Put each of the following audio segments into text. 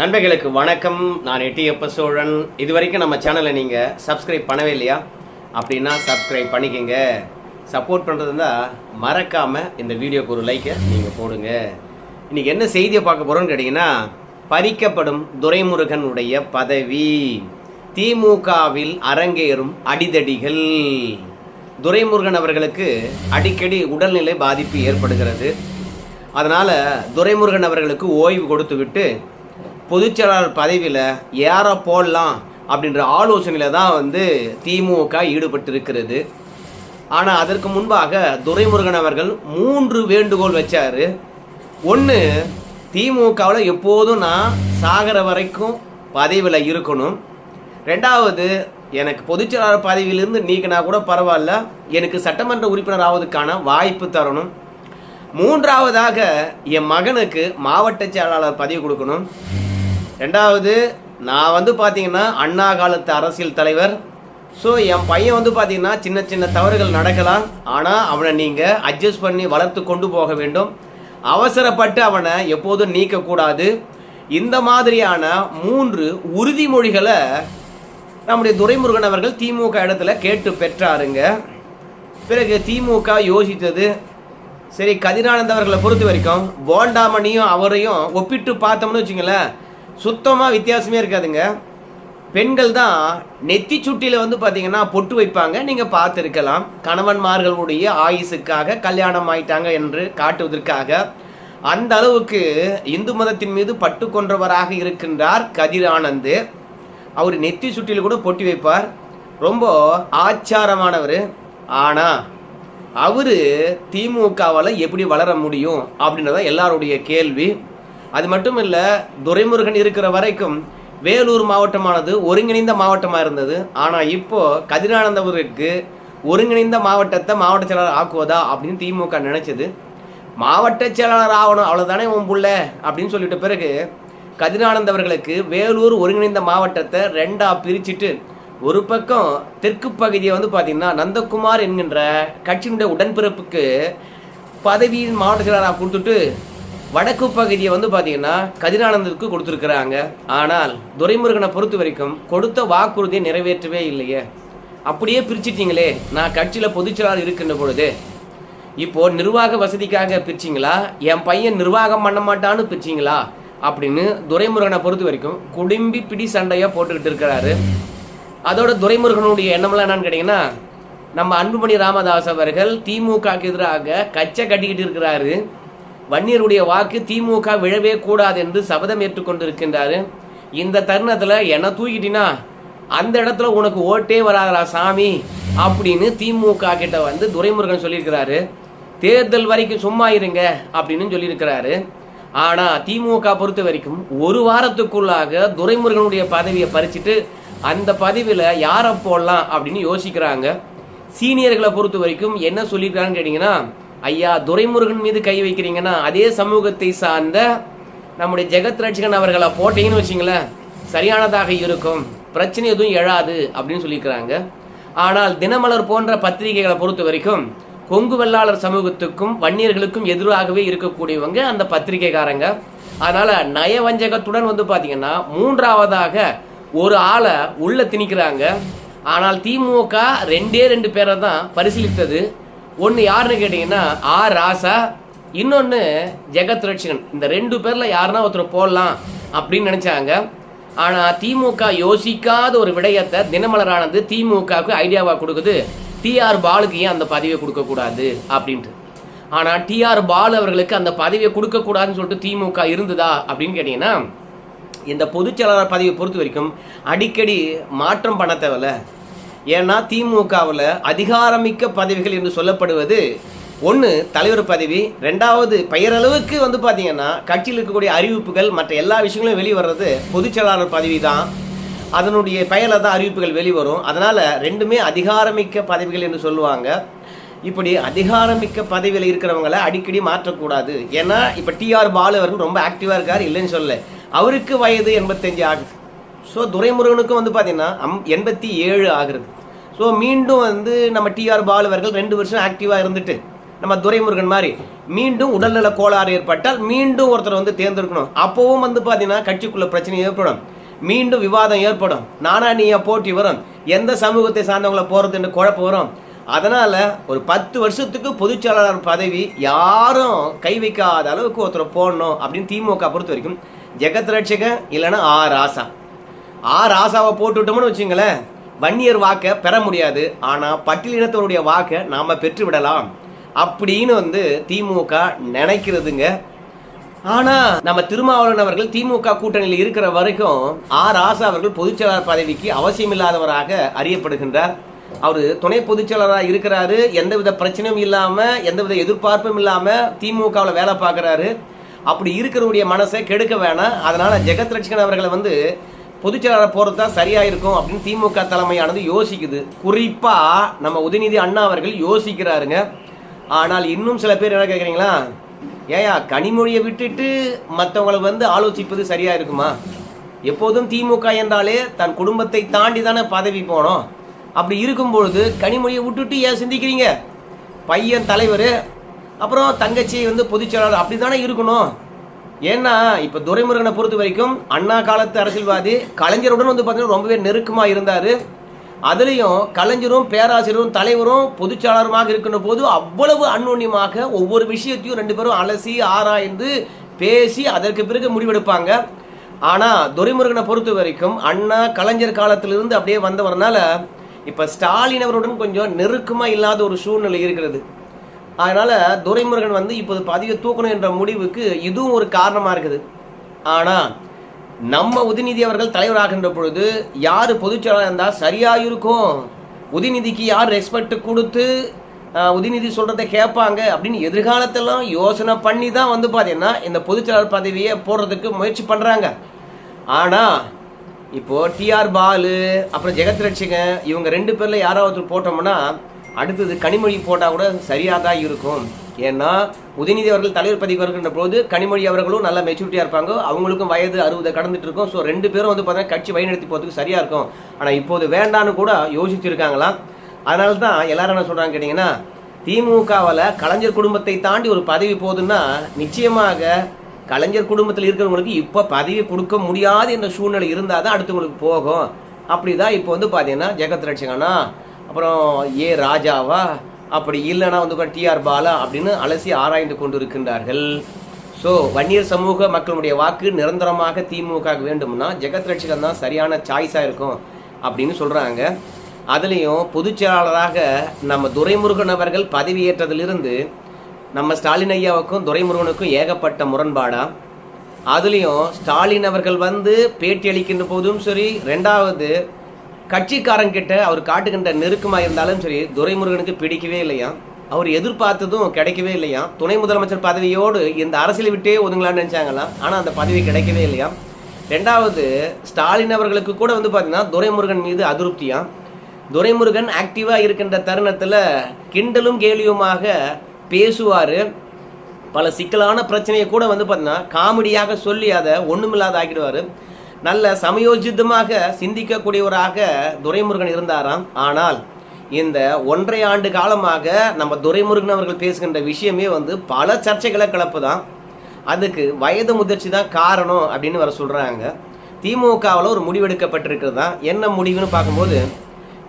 நண்பர்களுக்கு வணக்கம். நான் எட்டியப்ப சோழன். இது வரைக்கும் நம்ம சேனலை நீங்கள் சப்ஸ்கிரைப் பண்ணவே இல்லையா? அப்படின்னா சப்ஸ்கிரைப் பண்ணிக்கங்க. சப்போர்ட் பண்ணுறதுனா மறக்காமல் இந்த வீடியோக்கு ஒரு லைக்கை நீங்கள் போடுங்க. இன்றைக்கி என்ன செய்தியை பார்க்க போகிறோன்னு கேட்டிங்கன்னா, பறிக்கப்படும் துரைமுருகனுடைய பதவி, திமுகவில் அரங்கேறும் அடிதடிகள். துரைமுருகன் அவர்களுக்கு அடிக்கடி உடல்நிலை பாதிப்பு ஏற்படுகிறது. அதனால் துரைமுருகன் அவர்களுக்கு ஓய்வு கொடுத்துவிட்டு பொதுச்செயலாளர் பதவியில் யாரை போடலாம் அப்படின்ற ஆலோசனையில் தான் திமுக ஈடுபட்டிருக்கிறது. ஆனால் அதற்கு முன்பாக துரைமுருகன் அவர்கள் 3 வேண்டுகோள் வச்சார். ஒன்று, திமுகவில் எப்போதும் நான் சாகிற வரைக்கும் பதவியில் இருக்கணும். ரெண்டாவது, எனக்கு பொதுச்செயலாளர் பதவியிலிருந்து நீக்கினா கூட பரவாயில்ல, எனக்கு சட்டமன்ற உறுப்பினர் ஆவதுக்கான வாய்ப்பு தரணும். மூன்றாவதாக, என் மகனுக்கு மாவட்ட செயலாளர் பதவி கொடுக்கணும். ரெண்டாவது, நான் பார்த்தீங்கன்னா அண்ணா காலத்து அரசியல் தலைவர். ஸோ என் பையன் பார்த்தீங்கன்னா சின்ன சின்ன தவறுகள் நடக்கலாம், ஆனால் அவனை நீங்கள் அட்ஜஸ்ட் பண்ணி வளர்த்து கொண்டு போக வேண்டும். அவசரப்பட்டு அவனை எப்போதும் நீக்கக்கூடாது. இந்த மாதிரியான 3 உறுதிமொழிகளை நம்முடைய துரைமுருகன் அவர்கள் திமுக இடத்துல கேட்டு பெற்றாருங்க. பிறகு திமுக யோசித்தது, சரி கதிரானந்த் அவர்களை பொறுத்த வரைக்கும் போண்டாமணியும் அவரையும் ஒப்பிட்டு பார்த்தோம்னு வச்சுங்களேன், சுத்தமாக வித்தியாசமே இருக்காதுங்க. பெண்கள் தான் நெத்தி சுட்டியில் பார்த்தீங்கன்னா பொட்டு வைப்பாங்க, நீங்கள் பார்த்துருக்கலாம். கணவன்மார்களுடைய ஆயுசுக்காக கல்யாணம் ஆயிட்டாங்க என்று காட்டுவதற்காக அந்த அளவுக்கு இந்து மதத்தின் மீது பட்டு கொன்றவராக இருக்கின்றார் கதிரானந்த். அவர் நெத்தி சுட்டியில் கூட பொட்டி வைப்பார், ரொம்ப ஆச்சாரமானவர். ஆனால் அவர் திமுகவால் எப்படி வளர முடியும் அப்படின்றதான் எல்லாருடைய கேள்வி. அது மட்டும் இல்லை, துரைமுருகன் இருக்கிற வரைக்கும் வேலூர் மாவட்டமானது ஒருங்கிணைந்த மாவட்டமாக இருந்தது. ஆனால் இப்போது கதிரானந்த் அவருக்கு ஒருங்கிணைந்த மாவட்டத்தை மாவட்ட செயலாளர் ஆக்குவதா அப்படின்னு திமுக நினச்சது. மாவட்ட செயலாளர் ஆகணும், அவ்வளோதானே உன் புள்ள அப்படின்னு சொல்லிட்ட பிறகு கதிரானந்த் அவர்களுக்கு வேலூர் ஒருங்கிணைந்த மாவட்டத்தை 2ஆக பிரிச்சுட்டு, ஒரு பக்கம் தெற்கு பகுதியை பார்த்தீங்கன்னா நந்தகுமார் என்கின்ற கட்சியினுடைய உடன்பிறப்புக்கு பதவியின் மாவட்ட செயலாளராக கொடுத்துட்டு, வடக்கு பகுதியை பார்த்தீங்கன்னா கதிரானந்தருக்கு கொடுத்துருக்குறாங்க. ஆனால் துரைமுருகனை பொறுத்த வரைக்கும் கொடுத்த வாக்குறுதியை நிறைவேற்றவே இல்லையே. அப்படியே பிரிச்சிட்டிங்களே, நான் கட்சியில் பொதுச்செயலாளர் இருக்கின்ற பொழுது இப்போது நிர்வாக வசதிக்காக பிரிச்சிங்களா, என் பையன் நிர்வாகம் பண்ண மாட்டான்னு பிரிச்சிங்களா அப்படின்னு துரைமுருகனை பொறுத்த வரைக்கும் குடும்பி பிடி சண்டையாக போட்டுக்கிட்டு இருக்கிறாரு. அதோட துரைமுருகனுடைய எண்ணமெல்லாம் என்னன்னு கேட்டிங்கன்னா, நம்ம அன்புமணி ராமதாஸ் அவர்கள் திமுகவுக்கு எதிராக கச்சை கட்டிக்கிட்டு இருக்கிறாரு. வன்னியருடைய வாக்கு திமுக விழவே கூடாது என்று சபதம் ஏற்றுக்கொண்டிருக்கின்றாரு. இந்த தருணத்தில் என்ன தூக்கிட்டினா அந்த இடத்துல உனக்கு ஓட்டே வராதரா சாமி அப்படின்னு திமுக கிட்ட துரைமுருகன் சொல்லியிருக்கிறாரு. தேர்தல் வரைக்கும் சும்மா இருங்க அப்படின்னு சொல்லியிருக்கிறாரு. ஆனால் திமுக பொறுத்த வரைக்கும் ஒரு வாரத்துக்குள்ளாக துரைமுருகனுடைய பதவியை பறிச்சுட்டு அந்த பதவியில் யாரை போடலாம் அப்படின்னு யோசிக்கிறாங்க. சீனியர்களை பொறுத்த வரைக்கும் என்ன சொல்லியிருக்காங்கன்னு கேட்டிங்கன்னா, ஐயா துரைமுருகன் மீது கை வைக்கிறீங்கன்னா அதே சமூகத்தை சார்ந்த நம்முடைய ஜெகத் ரட்சகன் அவர்களை போட்டீங்கன்னு வச்சிங்களேன், சரியானதாக இருக்கும், பிரச்சனை எதுவும் எழாது அப்படின்னு சொல்லியிருக்கிறாங்க. ஆனால் தினமலர் போன்ற பத்திரிகைகளை பொறுத்த வரைக்கும் கொங்கு வெள்ளாளர் சமூகத்துக்கும் வன்னியர்களுக்கும் எதிராகவே இருக்கக்கூடியவங்க அந்த பத்திரிகைக்காரங்க. அதனால் நயவஞ்சகத்துடன் பார்த்தீங்கன்னா 3ஆவதாக ஒரு ஆளை உள்ள திணிக்கிறாங்க. ஆனால் திமுக 2 பேரை தான் பரிசீலித்தது. ஒன்று யாருன்னு கேட்டிங்கன்னா ஆர் ராசா, இன்னொன்று ஜெகத் ரட்சகன். இந்த 2 பேரில் யாருன்னா ஒருத்தர் போடலாம் அப்படின்னு நினச்சாங்க. ஆனால் திமுக யோசிக்காத ஒரு விடயத்தை தினமலரானது திமுகவுக்கு ஐடியாவாக கொடுக்குது, டிஆர் பாலுக்கு ஏன் அந்த பதவியை கொடுக்கக்கூடாது அப்படின்ட்டு. ஆனால் டிஆர் பாலு அவர்களுக்கு அந்த பதவியை கொடுக்கக்கூடாதுன்னு சொல்லிட்டு திமுக இருந்ததா அப்படின்னு கேட்டிங்கன்னா, இந்த பொதுச்செயலாளர் பதவியை பொறுத்த வரைக்கும் அடிக்கடி மாற்றம் பண்ண தேவையில்ல. ஏன்னா திமுகவில் அதிகாரமிக்க பதவிகள் என்று சொல்லப்படுவது, ஒன்று தலைவர் பதவி, ரெண்டாவது பெயரளவுக்கு பார்த்தீங்கன்னா கட்சியில் இருக்கக்கூடிய அறிவிப்புகள் மற்ற எல்லா விஷயங்களும் வெளிவர்றது பொதுச்செயலாளர் பதவி தான். அதனுடைய பெயரில் தான் அறிவிப்புகள் வெளிவரும். அதனால் 2மே அதிகாரமிக்க பதவிகள் என்று சொல்லுவாங்க. இப்படி அதிகாரமிக்க பதவியில் இருக்கிறவங்களை அடிக்கடி மாற்றக்கூடாது. ஏன்னா இப்போ டிஆர் பாலு அவர்கள் ரொம்ப ஆக்டிவாக இருக்கார், இல்லைன்னு சொல்லலை. அவருக்கு வயது 85 ஆகுது. ஸோ துரைமுருகனுக்கும் பார்த்தீங்கன்னா 87 ஆகுறது. ஸோ மீண்டும் நம்ம டிஆர் பாலு அவர்கள் 2 வருஷம் ஆக்டிவாக இருந்துட்டு நம்ம துரைமுருகன் மாதிரி மீண்டும் உடல்நல கோளாறு ஏற்பட்டால் மீண்டும் ஒருத்தர் வந்து தேர்ந்தெடுக்கணும். அப்பவும் வந்து பார்த்தீங்கன்னா கட்சிக்குள்ள பிரச்சனை ஏற்படும், மீண்டும் விவாதம் ஏற்படும், நானா நீயா போட்டி வரும், எந்த சமூகத்தை சார்ந்தவங்களை போகிறது என்று குழப்பம் வரும். அதனால ஒரு 10 வருஷத்துக்கு பொதுச்செயலாளர் பதவி யாரும் கை வைக்காத அளவுக்கு ஒருத்தர் போடணும் அப்படின்னு திமுக பொறுத்த வரைக்கும் ஜெகத் ரட்சகன் இல்லைன்னா ராசாவை போட்டுவிட்டோம்னு வச்சுங்களேன், வன்னியர் வாக்கை பெற முடியாது, ஆனால் பட்டியலினத்தவருடைய வாக்கை நாம் பெற்று விடலாம் அப்படின்னு வந்து திமுக நினைக்கிறதுங்க. ஆனால் நம்ம திருமாவளவன் அவர்கள் திமுக கூட்டணியில் இருக்கிற வரைக்கும் ராசா அவர்கள் பொதுச்செயலாளர் பதவிக்கு அவசியமில்லாதவராக அறியப்படுகின்றார். அவர் துணை பொதுச்செயலாளராக இருக்கிறாரு, எந்தவித பிரச்சனையும் இல்லாமல் எந்தவித எதிர்பார்ப்பும் இல்லாமல் திமுகவில் வேலை பார்க்குறாரு. அப்படி இருக்கிறவருடைய மனசை கெடுக்க வேணாம். அதனால் ஜெகத் ரட்சகன் அவர்களை வந்து பொதுச்செயலாளர் போகிறது தான் சரியாக இருக்கும் அப்படின்னு திமுக தலைமையானது யோசிக்குது. குறிப்பாக நம்ம உதயநிதி அண்ணா அவர்கள் யோசிக்கிறாருங்க. ஆனால் இன்னும் சில பேர் என்ன கேட்குறீங்களா, ஏயா கனிமொழியை விட்டுட்டு மற்றவங்களை வந்து ஆலோசிப்பது சரியாக இருக்குமா? எப்போதும் திமுக என்றாலே தன் குடும்பத்தை தாண்டி தானே பதவி போனோம். அப்படி இருக்கும்பொழுது கனிமொழியை விட்டுட்டு ஏன் சிந்திக்கிறீங்க? பையன் தலைவர், அப்புறம் தங்கச்சி வந்து பொதுச்செயலாளர், அப்படி தானே இருக்கணும். ஏன்னா இப்போ துரைமுருகனை பொறுத்த வரைக்கும் அண்ணா காலத்து அரசியல்வாதி, கலைஞருடன் வந்து பார்த்தீங்கன்னா ரொம்பவே நெருக்கமாக இருந்தார். அதுலேயும் கலைஞரும் பேராசிரியரும் தலைவரும் பொதுச்செயலாளருமாக இருக்கின்ற போது அவ்வளவு அந்யோன்யமாக ஒவ்வொரு விஷயத்தையும் 2 பேரும் அலசி ஆராய்ந்து பேசி அதற்கு பிறகு முடிவெடுப்பாங்க. ஆனால் துரைமுருகனை பொறுத்த வரைக்கும் அண்ணா கலைஞர் காலத்திலிருந்து அப்படியே வந்தவரனால இப்போ ஸ்டாலின் அவருடன் கொஞ்சம் நெருக்கமாக இல்லாத ஒரு சூழ்நிலை இருக்கிறது. அதனால் துரைமுருகன் வந்து இப்போது பதவியை தூக்கணும் என்ற முடிவுக்கு இதுவும் ஒரு காரணமாக இருக்குது. ஆனால் நம்ம உதயநிதி அவர்கள் தலைவராகின்ற பொழுது யார் பொதுச்செயலாளர் இருந்தால் சரியாக இருக்கும், உதயநிதிக்கு யார் ரெஸ்பெக்ட் கொடுத்து உதயநிதி சொல்கிறத கேட்பாங்க அப்படின்னு எதிர்காலத்தெல்லாம் யோசனை பண்ணி தான் வந்து பார்த்தீங்கன்னா இந்த பொதுச்செயலாளர் பதவியை போடுறதுக்கு முயற்சி பண்ணுறாங்க. ஆனால் இப்போது டிஆர் பாலு அப்புறம் ஜெகத் ரட்சகன் இவங்க 2 பேரில் யாராவது போட்டோம்னா அடுத்தது கனிமொழி போட்டால் கூட சரியாக தான் இருக்கும். ஏன்னா உதயநிதி அவர்கள் தலைவர் பதவி வருகின்ற போது கனிமொழி அவர்களும் நல்லா மெச்சூரிட்டியாக இருப்பாங்க, அவங்களுக்கும் வயது 60 கடந்துட்டு இருக்கும். ஸோ 2 பேரும் வந்து பார்த்தீங்கன்னா கட்சி வழிநடத்தி போகிறதுக்கு சரியாக இருக்கும். ஆனால் இப்போது வேண்டான்னு கூட யோசிச்சுருக்காங்களாம். அதனால தான் எல்லாரும் என்ன சொல்கிறாங்க கேட்டிங்கன்னா, திமுகவில் கலைஞர் குடும்பத்தை தாண்டி ஒரு பதவி போகுதுன்னா நிச்சயமாக கலைஞர் குடும்பத்தில் இருக்கிறவங்களுக்கு இப்போ பதவி கொடுக்க முடியாது என்ற சூழ்நிலை இருந்தால் தான் அடுத்தவங்களுக்கு போகும். அப்படி தான் இப்போ வந்து பார்த்தீங்கன்னா ஜெகத் ரட்சகனா, அப்புறம் ராஜாவா, அப்படி இல்லைன்னா வந்து டிஆர் பாலா அப்படின்னு அலசி ஆராய்ந்து கொண்டு இருக்கின்றார்கள். ஸோ வன்னியர் சமூக மக்களுடைய வாக்கு நிரந்தரமாக திமுக வேண்டும்னா ஜெகத் ரட்சகன் தான் சரியான சாய்ஸாக இருக்கும் அப்படின்னு சொல்கிறாங்க. அதுலேயும் பொதுச்செயலாளராக நம்ம துரைமுருகன் அவர்கள் பதவியேற்றதிலிருந்து நம்ம ஸ்டாலின் ஐயாவுக்கும் துரைமுருகனுக்கும் ஏகப்பட்ட முரண்பாடா. அதுலேயும் ஸ்டாலின் அவர்கள் வந்து பேட்டி அளிக்கின்ற போதும் சரி, 2வது கட்சிக்காரங்கிட்ட அவர் காட்டுகின்ற நெருக்கமாக இருந்தாலும் சரி துரைமுருகனுக்கு பிடிக்கவே இல்லையா, அவர் எதிர்பார்த்ததும் கிடைக்கவே இல்லையா. துணை முதலமைச்சர் பதவியோடு இந்த அரசியலை விட்டே ஒதுங்கலான்னு நினச்சாங்களாம், ஆனால் அந்த பதவி கிடைக்கவே இல்லையா. 2வது ஸ்டாலின் அவர்களுக்கு கூட வந்து பார்த்தீங்கன்னா துரைமுருகன் மீது அதிருப்தியா. துரைமுருகன் ஆக்டிவாக இருக்கின்ற தருணத்தில் கிண்டலும் கேலியுமாக பேசுவார், பல சிக்கலான பிரச்சனையை கூட வந்து பார்த்தீங்கன்னா காமெடியாக சொல்லி அதை ஒன்றுமில்லாத ஆக்கிடுவார். நல்ல சமயோஜிதமாக சிந்திக்கக்கூடியவராக துரைமுருகன் இருந்தாராம். ஆனால் இந்த 1.5 ஆண்டு காலமாக நம்ம துரைமுருகன் அவர்கள் பேசுகின்ற விஷயமே வந்து பல சர்ச்சைகளை கிளப்புதான். அதுக்கு வயது முதிர்ச்சி தான் காரணம் அப்படின்னு வர சொல்கிறாங்க. திமுகவில் ஒரு முடிவெடுக்கப்பட்டிருக்கிறது தான். என்ன முடிவுன்னு பார்க்கும்போது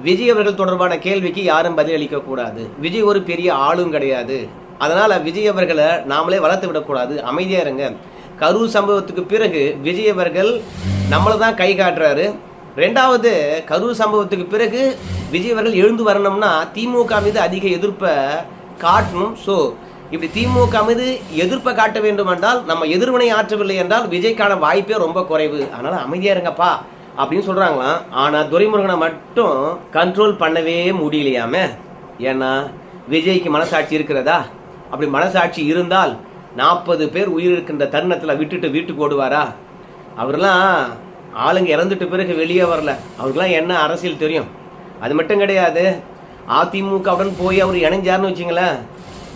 விஜய் அவர்கள் தொடர்பான கேள்விக்கு யாரும் பதிலளிக்கக்கூடாது. விஜய் ஒரு பெரிய ஆளும் கிடையாது, அதனால் விஜய் அவர்களை நாமளே வளர்த்து விடக்கூடாது, அமைதியாக இருங்க. கரூர் சம்பவத்துக்கு பிறகு விஜய் அவர்கள் நம்மளை தான் கை காட்டுறாரு. 2வது கரூர் சம்பவத்துக்கு பிறகு விஜய் அவர்கள் எழுந்து வரணும்னா திமுக மீது அதிக எதிர்ப்பை காட்டணும். ஸோ இப்படி திமுக மீது எதிர்ப்பை காட்ட வேண்டும் என்றால் நம்ம எதிர்வினை ஆற்றவில்லை என்றால் விஜய்க்கான வாய்ப்பே ரொம்ப குறைவு, அதனால் அமைதியாக இருங்கப்பா அப்படின்னு சொல்கிறாங்களாம். ஆனால் துரைமுருகனை மட்டும் கண்ட்ரோல் பண்ணவே முடியலையாமே. ஏன்னா விஜய்க்கு மனசாட்சி இருக்கிறதா? அப்படி மனசாட்சி இருந்தால் 40 பேர் உயிர் இருக்கின்ற தருணத்தில் விட்டுட்டு வீட்டுக்கு ஓடுவாரா? அவர்லாம் ஆளுங்க இறந்துட்டு பிறகு வெளியே வரல, அவருக்கெல்லாம் என்ன அரசியல் தெரியும்? அது மட்டும் கிடையாது, அதிமுகவுடன் போய் அவர் இணைஞ்சார்னு வச்சுங்களேன்,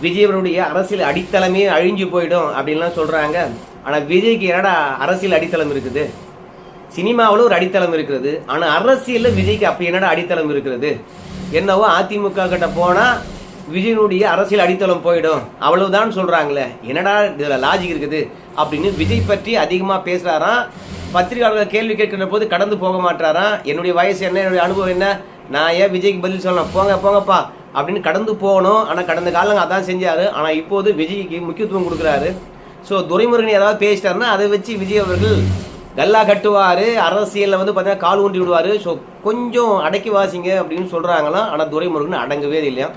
விஜய் அவருடைய அரசியல் அடித்தளமே அழிஞ்சு போயிடும் அப்படின்லாம் சொல்கிறாங்க. ஆனால் விஜய்க்கு என்னடா அரசியல் அடித்தளம் இருக்குது? சினிமாவில் ஒரு அடித்தளம் இருக்கிறது, ஆனால் அரசியலில் விஜய்க்கு அப்படி என்னடா அடித்தளம் இருக்கிறது? என்னவோ அதிமுக கிட்ட போனால் விஜயனுடைய அரசியல் அடித்தளம் போயிடும், அவ்வளவுதான் சொல்றாங்களே, என்னடா இதுல லாஜிக் இருக்குது அப்படின்னு விஜய் பற்றி அதிகமா பேசுறாராம். பத்திரிகையாளர்கள் கேள்வி கேட்கிற போது கடந்து போக மாட்டாராம். என்னுடைய வயசு என்ன, என்னுடைய அனுபவம் என்ன, நான் ஏன் விஜய்க்கு பதில் சொல்லணும், போங்கப்பா அப்படின்னு கடந்து போகணும். ஆனால் கடந்த காலங்கள் அதான் செஞ்சாரு. ஆனால் இப்போது விஜய்க்கு முக்கியத்துவம் கொடுக்குறாரு. ஸோ துரைமுருகன் ஏதாவது பேசிட்டாருன்னா அதை வச்சு விஜய் அவர்கள் கல்லா கட்டுவார், அரசியலில் பார்த்தீங்கன்னா கால் ஊண்டி விடுவார். ஸோ கொஞ்சம் அடக்கி வாசிங்க அப்படின்னு சொல்கிறாங்களாம். ஆனால் துரைமுருகன் அடங்கவே இல்லையா.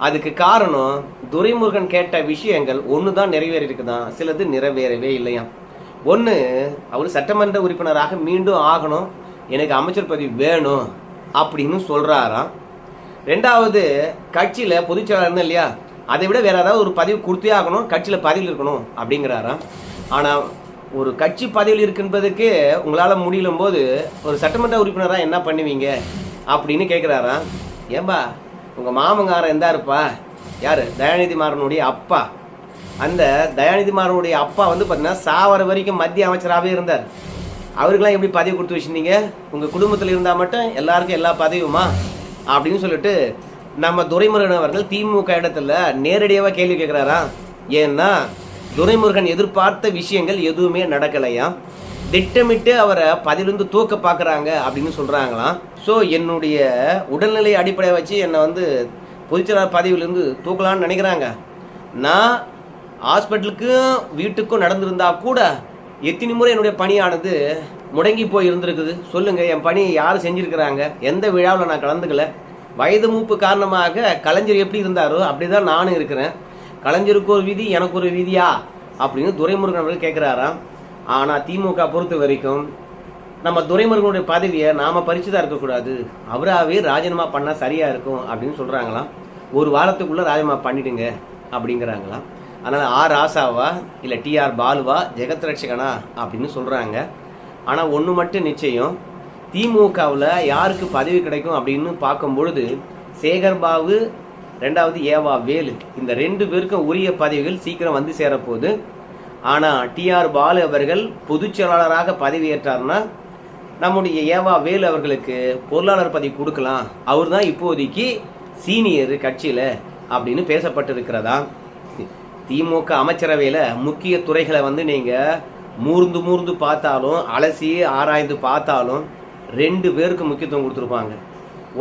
அதுக்கு காரணம் துரைமுருகன் கேட்ட விஷயங்கள் ஒன்று தான் நிறைவேறி இருக்குதான், சிலது நிறைவேறவே இல்லையா. ஒன்று, அவர் சட்டமன்ற உறுப்பினராக மீண்டும் ஆகணும், எனக்கு அமைச்சர் பதவி வேணும் அப்படின்னு சொல்கிறாராம். ரெண்டாவது, கட்சியில் பொதுச்செயலாளர் இல்லையா, அதை விட வேற ஏதாவது ஒரு பதவி கொடுத்தே ஆகணும், கட்சியில் பதவியில் இருக்கணும் அப்படிங்கிறாராம். ஆனால் ஒரு கட்சி பதவியில் இருக்கின்றதுக்கு உங்களால் முடியலும் போது ஒரு சட்டமன்ற உறுப்பினராக என்ன பண்ணுவீங்க அப்படின்னு கேட்குறாராம். ஏன்பா உங்கள் மாமங்காரன் எந்தா இருப்பா, யார், தயாநிதி மாறனுடைய அப்பா. அந்த தயாநிதி மாறனுடைய அப்பா பார்த்தீங்கன்னா சாவர வரைக்கும் மத்திய அமைச்சராகவே இருந்தார். அவருக்கெல்லாம் எப்படி பதவி கொடுத்து வச்சுருந்தீங்க, உங்கள் குடும்பத்தில் இருந்தால் மட்டும் எல்லாருக்கும் எல்லா பதவியுமா அப்படின்னு சொல்லிட்டு நம்ம துரைமுருகன் அவர்கள் திமுக இடத்துல நேரடியாக கேள்வி கேட்குறாரா. ஏன்னா துரைமுருகன் எதிர்பார்த்த விஷயங்கள் எதுவுமே நடக்கலையா, திட்டமிட்டு அவரை பதிலிருந்து தூக்க பார்க்குறாங்க அப்படின்னு சொல்கிறாங்களாம். ஸோ என்னுடைய உடல்நிலை அடிப்படையை வச்சு என்னை பொதுச்செயலாளர் பதவியிலிருந்து தூக்கலான்னு நினைக்கிறாங்க. நான் ஹாஸ்பிட்டலுக்கும் வீட்டுக்கும் நடந்திருந்தா கூட எத்தனை முறை என்னுடைய பணியானது முடங்கி போய் இருந்திருக்குது சொல்லுங்கள். என் பணி யார் செஞ்சுருக்கிறாங்க, எந்த விழாவில் நான் கலந்துக்கல. வயது மூப்பு காரணமாக கலைஞர் எப்படி இருந்தாரோ அப்படி தான் நானும் இருக்கிறேன். கலைஞருக்கு ஒரு விதி, எனக்கு ஒரு விதியா அப்படின்னு துரைமுருகன் அவர்கள் கேட்குறாராம். ஆனால் திமுக பொறுத்த வரைக்கும் நம்ம துரைமுருகனுடைய பதவியை நாம் பறித்து தான் இருக்கக்கூடாது, அவராகவே ராஜினாமா பண்ணால் சரியாக இருக்கும் அப்படின்னு சொல்கிறாங்களாம். ஒரு வாரத்துக்குள்ளே ராஜினாமா பண்ணிடுங்க அப்படிங்கிறாங்களாம். அதனால் ஆர் ராசாவா இல்லை டிஆர் பாலுவா ஜெகத் ரட்சகனா அப்படின்னு சொல்கிறாங்க. ஆனால் ஒன்று மட்டும் நிச்சயம், திமுகவில் யாருக்கு பதவி கிடைக்கும் அப்படின்னு பார்க்கும்பொழுது சேகர் பாபு, ரெண்டாவது ஏவா வேலு, இந்த 2 பேருக்கும் உரிய பதவிகள் சீக்கிரம் வந்து சேரப்போகுது. ஆனால் டிஆர் பாலு அவர்கள் பொதுச் செயலாளராக பதவியேற்றார்னா நம்முடைய ஏவா வேலு அவர்களுக்கு பொருளாளர் பதவி கொடுக்கலாம், அவர் தான் இப்போதைக்கு சீனியர் கட்சியில் அப்படின்னு பேசப்பட்டிருக்கிறதா. திமுக அமைச்சரவையில் முக்கிய துறைகளை நீங்கள் மூர்ந்து பார்த்தாலும் அலசி ஆராய்ந்து பார்த்தாலும் 2 பேருக்கு முக்கியத்துவம் கொடுத்துருப்பாங்க.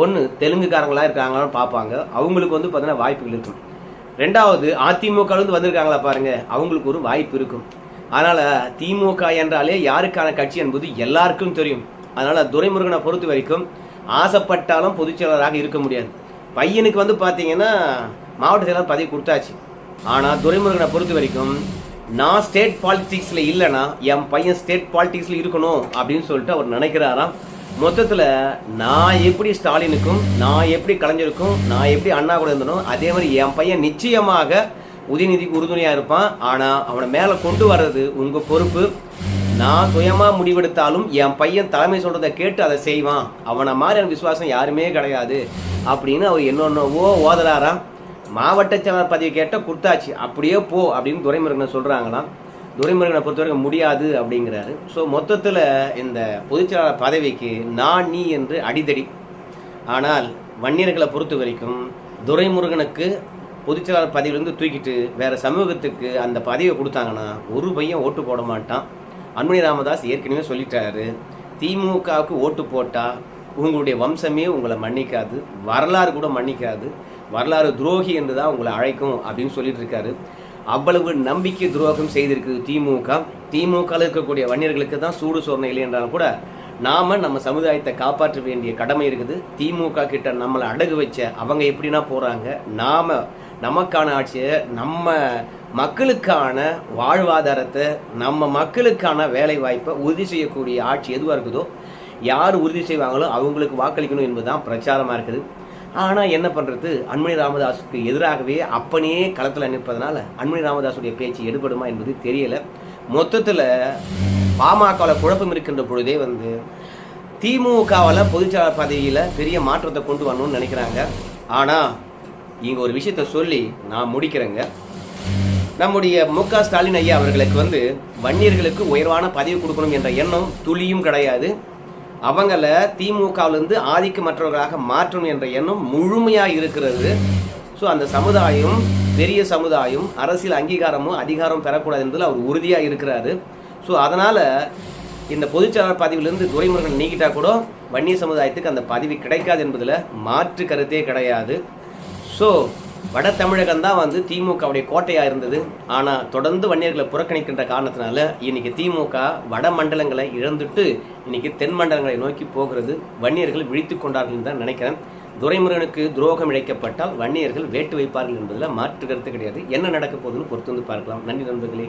ஒன்று தெலுங்குக்காரங்களா இருக்காங்களான்னு பார்ப்பாங்க, அவங்களுக்கு பார்த்தீங்கன்னா வாய்ப்புகள் இருக்கும். ரெண்டாவது அதிமுகலேருந்து வந்திருக்காங்களா பாருங்க, அவங்களுக்கு ஒரு வாய்ப்பு இருக்கும். அதனால் திமுக என்றாலே யாருக்கான கட்சி என்பது எல்லாருக்கும் தெரியும். அதனால் துரைமுருகனை பொறுத்த வரைக்கும் ஆசைப்பட்டாலும் பொதுச் செயலாளராக இருக்க முடியாது. பையனுக்கு பார்த்தீங்கன்னா மாவட்ட செயலாளர் பதவி கொடுத்தாச்சு. ஆனால் துரைமுருகனை பொறுத்த வரைக்கும் நான் ஸ்டேட் பாலிடிக்ஸில் இல்லைன்னா என் பையன் ஸ்டேட் பாலிடிக்ஸில் இருக்கணும் அப்படின்னு சொல்லிட்டு அவர் நினைக்கிறாராம். மொத்தத்தில் நான் எப்படி ஸ்டாலினுக்கும், நான் எப்படி கலைஞருக்கும், நான் எப்படி அண்ணா கூட இருந்தனோ அதே மாதிரி என் பையன் நிச்சயமாக உதயநிதிக்கு உறுதுணையாக இருப்பான். ஆனால் அவனை மேலே கொண்டு வர்றது உங்கள் பொறுப்பு. நான் சுயமாக முடிவெடுத்தாலும் என் பையன் தலைமை சொல்கிறத கேட்டு அதை செய்வான், அவனை மாதிரி எனக்கு விசுவாசம் யாருமே கிடையாது அப்படின்னு அவர் என்னென்னவோ ஓதலாராம். மாவட்ட செயலாளர் பதவி கேட்டால் கொடுத்தாச்சு, அப்படியே போ அப்படின்னு துரைமுருகனை சொல்கிறாங்களாம். துரைமுருகனை பொறுத்த வரைக்கும் முடியாது அப்படிங்கிறாரு. ஸோ மொத்தத்தில் இந்த பொதுச்செயலாளர் பதவிக்கு நான் நீ என்று அடிதடி. ஆனால் வன்னியர்களை பொறுத்த வரைக்கும் துரைமுருகனுக்கு பொதுச்செயலாளர் பதவியிலிருந்து தூக்கிட்டு வேறு சமூகத்துக்கு அந்த பதவியை கொடுத்தாங்கன்னா ஒரு பையன் ஓட்டு போட மாட்டான். அன்புமணி ராமதாஸ் ஏற்கனவே சொல்லிட்டாரு, திமுகவுக்கு ஓட்டு போட்டால் உங்களுடைய வம்சமே உங்களை மன்னிக்காது, வரலாறு கூட மன்னிக்காது, வரலாறு துரோகி என்று தான் உங்களை அழைக்கும் அப்படின்னு சொல்லிட்டு இருக்காரு. அவ்வளவு நம்பிக்கை துரோகம் செய்திருக்கு திமுக. திமுகவில் இருக்கக்கூடிய வன்னியர்களுக்கு தான் சூடு சோர்ணை இல்லை என்றாலும் கூட நாம் நம்ம சமுதாயத்தை காப்பாற்ற வேண்டிய கடமை இருக்குது. திமுக கிட்ட நம்மளை அடகு வச்ச அவங்க எப்படின்னா போகிறாங்க, நாம் நமக்கான ஆட்சியை, நம்ம மக்களுக்கான வாழ்வாதாரத்தை, நம்ம மக்களுக்கான வேலை வாய்ப்பை உறுதி செய்யக்கூடிய ஆட்சி எதுவாக இருக்குதோ, யார் உறுதி செய்வாங்களோ அவங்களுக்கு வாக்களிக்கணும் என்பதுதான் பிரச்சாரமாக இருக்குது. ஆனால் என்ன பண்ணுறது, அன்புமணி ராமதாஸுக்கு எதிராகவே அப்பனே களத்தில் நிற்பதனால அன்புமணி ராமதாஸுடைய பேச்சு எடுபடுமா என்பது தெரியலை. மொத்தத்தில் பாமகவில் குழப்பம் இருக்கின்ற பொழுதே திமுகவில் பொதுச்செயலாளர் பதவியில் பெரிய மாற்றத்தை கொண்டு வரணும்னு நினைக்கிறாங்க. ஆனால் இங்கே ஒரு விஷயத்த சொல்லி நான் முடிக்கிறேங்க. நம்முடைய மு.க. ஸ்டாலின் ஐயா அவர்களுக்கு வன்னியர்களுக்கு உயர்வான பதவி கொடுக்கணும் என்ற எண்ணம் துளியும் கிடையாது. அவங்கள திமுகவிலிருந்து ஆதிக்கமற்றவர்களாக மாற்றணும் என்ற எண்ணம் முழுமையாக இருக்கிறது. ஸோ அந்த சமுதாயம் பெரிய சமுதாயம் அரசியல் அங்கீகாரமும் அதிகாரம் பெறக்கூடாது என்பதில் அவர் உறுதியாக இருக்கிறாரு. ஸோ அதனால் இந்த பொதுச்செயலாளர் பதவியிலிருந்து துரைமுருகன் நீக்கிட்டா கூட வன்னிய சமுதாயத்துக்கு அந்த பதவி கிடைக்காது என்பதில் மாற்று கருத்தே கிடையாது. ஸோ வட தமிழகம் தான் திமுகவுடைய கோட்டையாக இருந்தது. ஆனால் தொடர்ந்து வன்னியர்களை புறக்கணிக்கின்ற காரணத்தினால இன்னைக்கு திமுக வட மண்டலங்களை இழந்துட்டு இன்னைக்கு தென் மண்டலங்களை நோக்கி போகிறது. வன்னியர்கள் விழித்து கொண்டார்கள் தான் நினைக்கிறேன். துரைமுருகனுக்கு துரோகம் இழைக்கப்பட்டால் வன்னியர்கள் வேட்டு வைப்பார்கள் என்பதில் மாற்று கருத்து கிடையாது. என்ன நடக்க போகுதுன்னு பொறுத்து வந்து பார்க்கலாம். நன்றி நண்பர்களே.